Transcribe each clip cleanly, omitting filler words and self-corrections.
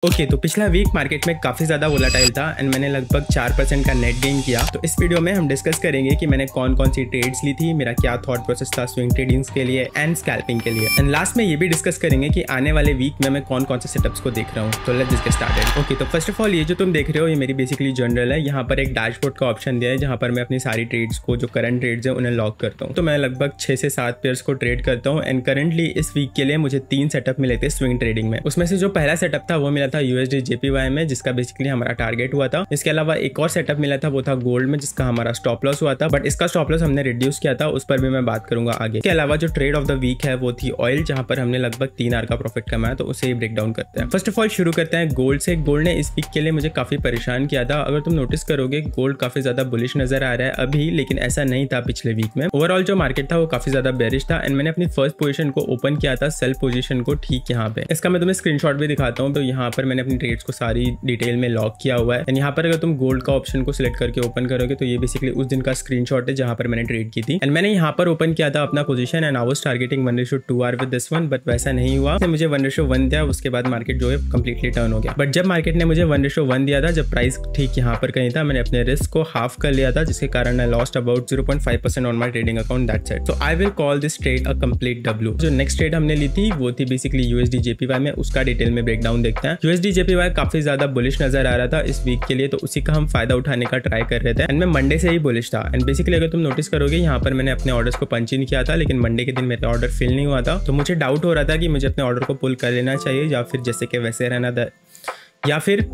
Okay तो पिछला week market में काफ़ी ज़्यादा वोलेटाइल था एंड मैंने लगभग 4% का नेट गेन किया। तो इस वीडियो में हम डिस्कस करेंगे कि मैंने कौन कौन सी ट्रेड्स ली थी, मेरा क्या थॉट प्रोसेस था स्विंग ट्रेडिंग्स के लिए एंड स्कैल्पिंग के लिए, एंड लास्ट में ये भी डिस्कस करेंगे कि आने वाले वीक में मैं कौन कौन से सेटअप्स को देख रहा हूँ। तो लेट्स गेट स्टार्टेड। ओके तो फर्स्ट ऑफ ऑल ये जो तुम देख रहे हो ये मेरी बेसिकली जनरल है। यहाँ पर एक डैशबोर्ड का ऑप्शन दिया है जहाँ पर मैं अपनी सारी ट्रेड्स को जो करंट ट्रेड्स है उन्हें लॉक करता हूँ। तो मैं लगभग 6 से 7 पेयर्स को ट्रेड करता हूँ एंड करंटली इस वीक के लिए मुझे 3 सेटअप मिले थे स्विंग ट्रेडिंग में। उसमें से जो पहला सेटअप था वो मिला था USD JPY में, जिसका बेसिकली हमारा टारगेट हुआ था। इसके अलावा एक और सेटअप मिला था वो था गोल्ड में, जिसका हमारा स्टॉप लॉस हुआ था, बट इसका स्टॉप लॉस हमने रिड्यूस किया था, उस पर भी मैं बात करूंगा आगे। इसके अलावा जो ट्रेड ऑफ द वीक है वो थी ऑयल, जहां पर हमने लगभग 3 आवर का प्रॉफिट कमाया। तो उसे ही ब्रेक डाउन करते हैं। फर्स्ट ऑफ ऑल शुरू करते हैं गोल्ड से। गोल्ड ने इस वीक के लिए मुझे काफी परेशान किया था। अगर तुम नोटिस करोगे गोल्ड काफी ज्यादा बुलिश नजर आ रहा है अभी, लेकिन ऐसा नहीं था पिछले वीक में। ओवरऑल जो मार्केट था वो काफी ज्यादा बेरिश था एंड मैंने अपनी फर्स्ट पोजीशन को ओपन किया था, सेल पोजीशन को ठीक यहाँ पे। इसका मैं तुम्हें स्क्रीनशॉट भी दिखाता हूँ। तो यहाँ पर मैंने अपनी ट्रेड्स को सारी डिटेल में लॉक किया हुआ है एंड यहाँ पर अगर तुम गोल्ड का ऑप्शन को सिलेक्ट करके ओपन करोगे तो ये बेसिकली उस दिन का स्क्रीनशॉट है जहाँ पर मैंने ट्रेड की थी एंड मैंने यहाँ पर ओपन किया था अपना position and I was targeting 1:2 with this one, but वैसा नहीं हुआ। मुझे 1:1 दिया, उसके बाद मार्केट जो है कंप्लीटली टर्न हो गया। बट जब मार्केट ने मुझे 1:1 दिया था, जब प्राइस ठीक यहाँ पर कहीं था, मैंने अपने रिस्क को हाफ कर लिया था, जिसके कारण I lost about 0.5% on my trading account. That's it. So I will call this trade a complete W. जो नेक्स्ट ट्रेड हमने ली थी वो थी बेसिकली USD JPY में। उसका डिटेल में ब्रेकडाउन देखते हैं। USD JPY काफी ज्यादा बुलिश नजर आ रहा था इस वीक के लिए, तो उसी का हम फायदा उठाने का ट्राई कर रहे थे एंड मैं मंडे से ही बुलिश था। एंड बेसिकली अगर तुम नोटिस करोगे यहाँ पर मैंने अपने ऑर्डर्स को पंच इन किया था, लेकिन मंडे के दिन मेरा ऑर्डर फिल नहीं हुआ था। तो मुझे डाउट हो रहा था कि मुझे अपने ऑर्डर को पुल कर लेना चाहिए या फिर जैसे कि वैसे रहना था, या फिर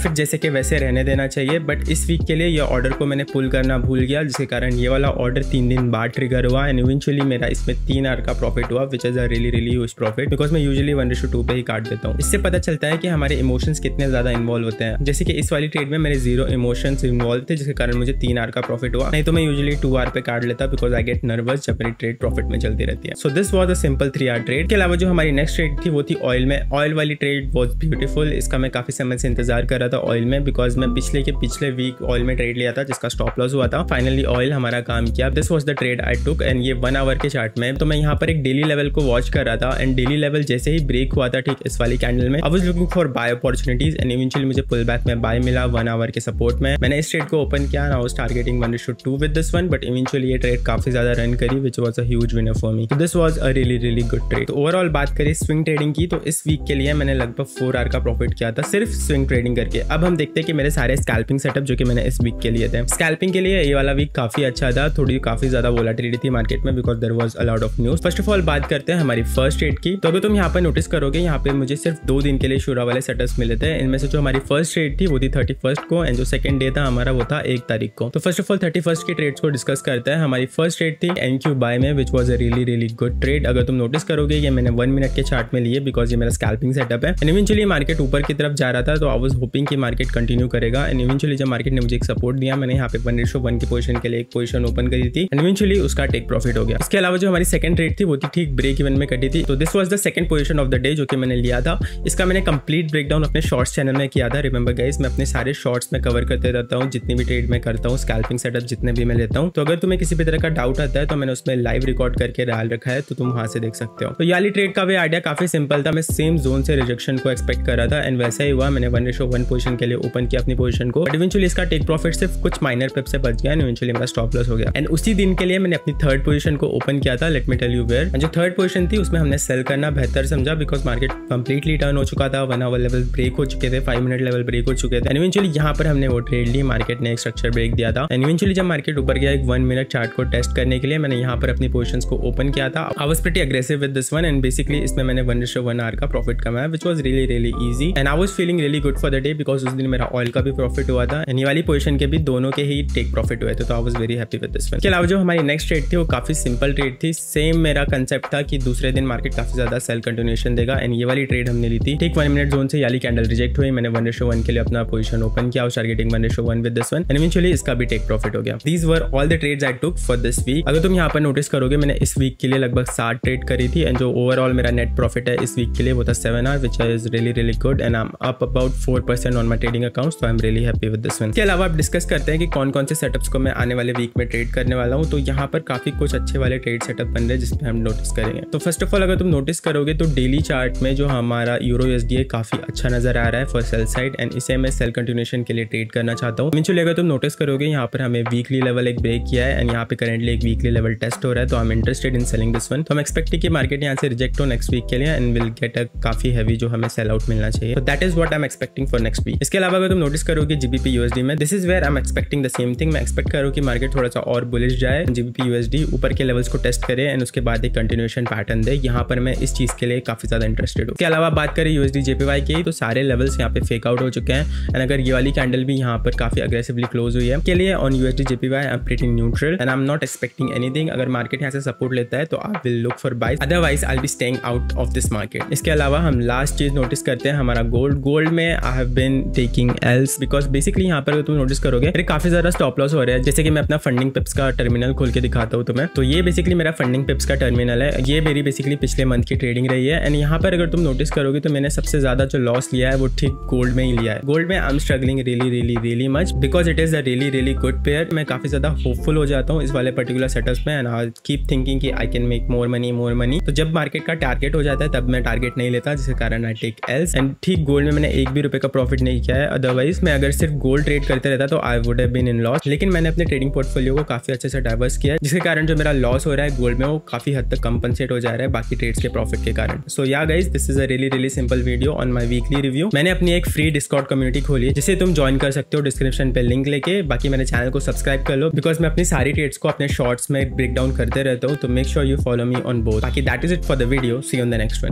जैसे कि वैसे रहने देना चाहिए। बट इस वीक के लिए ये ऑर्डर को मैंने पुल करना भूल गया, जिसके कारण ये वाला ऑर्डर 3 दिन बाद ट्रिगर हुआ एंड इवेंचुअली मेरा इसमें 3 आवर का प्रॉफिट हुआ, which is a really huge profit, because मैं यूजुअली 1:2 पे ही काट देता हूँ। इससे पता चलता है कि हमारे इमोशंस कितने ज्यादा इन्वॉल्व होते हैं। जैसे कि इस वाली ट्रेड में मेरे 0 इमोशंस इन्वॉल्व थे, जिसके कारण मुझे 3 आवर का प्रॉफिट हुआ। नहीं तो मैं यूजुअली 2 आवर पे काट लेता, बिकॉज आई गेट नर्वस जब मेरी ट्रेड प्रॉफिट में चलती रहती है। So this was a simple 3 hour trade. के अलावा जो हमारी नेक्स्ट ट्रेड थी वो थी ऑयल में। ऑयल वाली ट्रेड वॉज ब्यूटीफुल। इसका मैं काफी समय से इंतजार कर रहा था ऑयल में, बिकॉज मैं पिछले वीक ऑयल में ट्रेड लिया था जिसका स्टॉप लॉस हुआ था। फाइनली ऑयल हमारा काम किया। This was the trade I took and ये 1 आवर के चार्ट में। तो मैं यहाँ पर एक डेली लेवल को वॉच कर रहा था एंड डेली लेवल जैसे ही ब्रेक हुआ था ठीक इस वाली कैंडल में, I was looking for buy opportunities and eventually मुझे पुल बैक में बाय मिला 1 आवर के सपोर्ट में। मैंने इस ट्रेड को ओपन किया and I was targeting 1:2 with this one, but eventually ये ट्रेड काफी ज्यादा रन करी, which was a huge winner for me. This was a really good trade. तो ओवरऑल बात करें स्विंग ट्रेडिंग की, तो इस वीक के लिए मैंने लगभग 4 आवर का प्रॉफिट किया था सिर्फ स्विंग ट्रेडिंग करके। अब हम देखते हैं कि मेरे सारे स्कैल्पिंग सेटअप जो कि मैंने इस वीक के लिए थे। स्कैल्पिंग के लिए ये वाला वीक काफी अच्छा था। थोड़ी काफी ज्यादा वोलेटिलिटी थी मार्केट में, because there was a lot of news. First of all बात करते हैं हमारी फर्स्ट ट्रेड की। तो अगर तुम यहाँ पर नोटिस करोगे यहाँ पे मुझे सिर्फ 2 दिन के लिए शुरा वाले सेटअप्स मिले थे। इनमें से जो हमारी फर्स्ट ट्रेड थी वो थी 31st को एंड जो सेकंड डे था हमारा वो था 1 तारीख को। तो फर्स्ट ऑफ ऑल 31st की ट्रेड्स को डिस्कस करते हैं। हमारी फर्स्ट ट्रेड थी NQ बाय में, which was a really good trade. अगर तुम नोटिस करोगे ये मैंने 1 मिनट के चार्ट में लिए, बिकॉज ये मेरा स्कैल्पिंग सेटअप है एंड इवेंचुअली मार्केट ऊपर की तरफ जा रहा था, तो आई वाज होपिंग कि मार्केट कंटिन्यू करेगा एंड इवेंचुअली जब मार्केट ने मुझे एक सपोर्ट दिया, मैंने यहाँ पे 1:1 की पोजीशन के लिए एक पोजीशन ओपन करी थी एंड इवेंचुअली उसका टेक प्रॉफिट हो गया। इसके अलावा जो हमारी सेकंड ट्रेड थी वो थी ठीक ब्रेक इवन में कटी थी। तो this was the second position of the day जो कि मैंने लिया था। इसका मैंने कंप्लीट ब्रेकडाउन अपने शॉर्ट्स चैनल में किया था। रिमेंबर गाइस, मैं अपने सारे शॉर्ट्स में कवर करते रहता हूँ जितनी भी ट्रेड में करता हूँ, स्कैल्पिंग सेटअप जितने भी मैं लेता हूँ। तो अगर तुम्हें किसी भी तरह का डाउट आता है तो मैंने उसमें लाइव रिकॉर्ड करके डाल रखा है, तो तुम वहां से देख सकते हो। तो ये वाली ट्रेड का भी आइडिया काफी सिंपल था। मैं सेम जोन से रिजेक्शन को एक्सपेक्ट कर रहा था एंड वैसा ही हुआ। मैंने 1:1 पोजीशन के लिए ओपन किया अपनी पोजीशन को, बट इवेंचुअली इसका टेक प्रॉफिट सिर्फ कुछ माइनर पिप से बच गया एंड इवेंचुअली मेरा स्टॉप लॉस हो गया। एंड उसी दिन के लिए मैंने अपनी थर्ड पोजीशन को ओपन किया था। Let me tell you where. जो थर्ड पोजीशन थी उसमें हमने सेल करना बेहतर समझा, बिकॉज मार्केट कंप्लीटली टर्न हो चुका था। 1 आवर लेवल ब्रेक हो चुके थे, 5 मिनट लेवल ब्रेक हो चुके थे एंड इवेंचुअली यहाँ पर हमने वो ट्रेड ली। मार्केट ने एक स्ट्रक्चर ब्रेक दिया था एंड इवेंचुअली जब मार्केट ऊपर गया एक 1 मिनट चार्ट को टेस्ट करने के लिए, मैंने यहाँ पर अपनी पोजीशंस को ओपन किया था। I was pretty aggressive with this one and basically इसमें मैंने 1:1 आवर का प्रॉफिट कमाया, which was really easy and I was feeling really good for the day, because उस दिन मेरा ऑयल का भी प्रॉफिट हुआ था एंड ये वाली पोजीशन के भी दोनों के ही टेक प्रॉफिट हुए थे। तो I was very happy with this one. इसके अलावा जो हमारी नेक्स्ट ट्रेड थी वो काफी सिंपल ट्रेड थी। सेम मेरा कंसेप्ट था कि दूसरे दिन मार्केट काफी ज्यादा सेल कंटिन्यूएशन देगा एंड ये वाली ट्रेड हमने ली थी। ठीक 1 मिनट जोन से याली कैंडल रिजेक्ट हुई। मैंने 1:1 के लिए अपना पोजीशन ओपन किया, targeting 1:1 with this one and eventually इसका भी टेक प्रॉफिट हो गया। These were all the trades I took for this week. अगर तुम यहाँ पर नोटिस करोगे मैंने इस वीक के लिए लगभग 7 ट्रेड करी थी एंड जो ओवरऑल मेरा नेट प्रॉफिट है इस वीक के लिए वो था 7 hour, which is really good and I am up about 4% on my trading account, तो I am really happy with this one. इसके अलावा आप डिस्कस करते हैं कि कौन कौन से सेटअप्स को मैं आने वाले वीक में ट्रेड करने वाला हूँ। तो यहाँ पर काफी कुछ अच्छे वाले ट्रेड सेटअप बन रहे हैं जिसमें हम नोटिस करेंगे। तो फर्स्ट ऑफ ऑल अगर तुम नोटिस करोगे तो डेली चार्ट में जो हमारा यूरो USD है काफी अच्छा नजर आ रहा है फॉर सेल साइड, एंड इसे मैं सेल कंटिन्यूएशन के लिए ट्रेड करना चाहता हूँ। इवेंचुअली अगर तुम नोटिस करोगे यहाँ पर हमें वीकली लेवल एक ब्रेक किया है, एंड यहाँ पे करेंटली एक वीकली लेवल टेस्ट हो रहा है, तो I am interested in selling this one. तो हम एक्सपेक्ट कि मार्केट यहाँ से रिजेक्ट हो नेक्स्ट वीक के लिए एंड विल गेट अ काफी हैवी जो हमें सेल आउट मिलना चाहिए। तो that is what I am expecting for next week. इसके अलावा अगर तुम नोटिस करोगे GBP USD में, this is where I am expecting the same thing. मैं एक्सपेक्ट करूँ कि मार्केट थोड़ा सा और बुलिश जाए, GBP USD ऊपर के लेवल्स को टेस्ट करे एंड उसके बाद एक कंटिन्यूएशन पैटर्न दे। यहाँ पर मैं इस चीज के लिए काफी ज्यादा इंटरेस्टेड हूँ। इसके अलावा बात करें USD JPY की, तो सारे लेवल्स यहाँ पे फेक आउट हो चुके हैं, एंड अगर ये वाली कैंडल भी यहाँ पर काफी अग्रेसिवली क्लोज हुई है के लिए on USD JPY I am pretty neutral and I am not expecting anything. अगर मार्केट यहाँ से सपोर्ट लेता है तो I will look for buy, otherwise I will be staying out of this market. इसके अलावा हम लास्ट चीज नोटिस करते हैं हमारा गोल्ड में I have been taking Ls because basically यहाँ पर तुम नोटिस करोगे मेरे काफी ज्यादा स्टॉप लॉस हो रहे हैं। जैसे कि मैं अपना फंडिंग पिप्स का टर्मिनल खोल के दिखाता हूँ तुम्हें, तो ये बेसिकली मेरा फंडिंग पिप्स का टर्मिनल है। ये मेरी बेसिकली पिछले मंथ की ट्रेडिंग रही है, एंड यहाँ पर अगर तुम नोटिस करोगे तो मैंने सबसे ज्यादा जो लॉस लिया है वो ठीक गोल्ड में ही लिया है। गोल्ड में I am struggling really much because it is a really good pair. मैं काफी ज्यादा होपफुल हो जाता हूँ इस वाले पर्टिकुलर सेटअप्स में, एंड आई कीप थिंकिंग कि I can make more money. तो जब मार्केट का टारगेट हो जाता है तब मैं टारगेट नहीं लेता, जिसके कारण आई टेक एल्स। एंड ठीक गोल्ड में मैंने एक भी रुपए का प्रॉफिट नहीं किया है, अदरवाइज मैं अगर सिर्फ गोल्ड ट्रेड करते रहता तो I would have been in loss. लेकिन मैंने अपने ट्रेडिंग पोर्टफोलियो को काफी अच्छे से डाइवर्स किया है, जिसके कारण जो मेरा लॉस हो रहा है गोल्ड में वो काफी हद तक कंपनसेट हो जा रहा है बाकी ट्रेड्स के प्रॉफिट के कारण। सो या guys, this is a really simple video on my weekly review. मैंने अपनी एक फ्री डिस्कॉर्ड कम्युनिटी खोली है जिसे तुम ज्वाइन कर सकते हो डिस्क्रिप्शन पे लिंक लेके। बाकी मेरे चैनल को सब्सक्राइब कर लो बिकॉज मैं अपनी सारी ट्रेड्स को अपने शॉर्ट्स में ब्रेक डाउन करते रहता हूँ, तो make sure you follow me on both. बाकी that is it for the video, see you on the next one.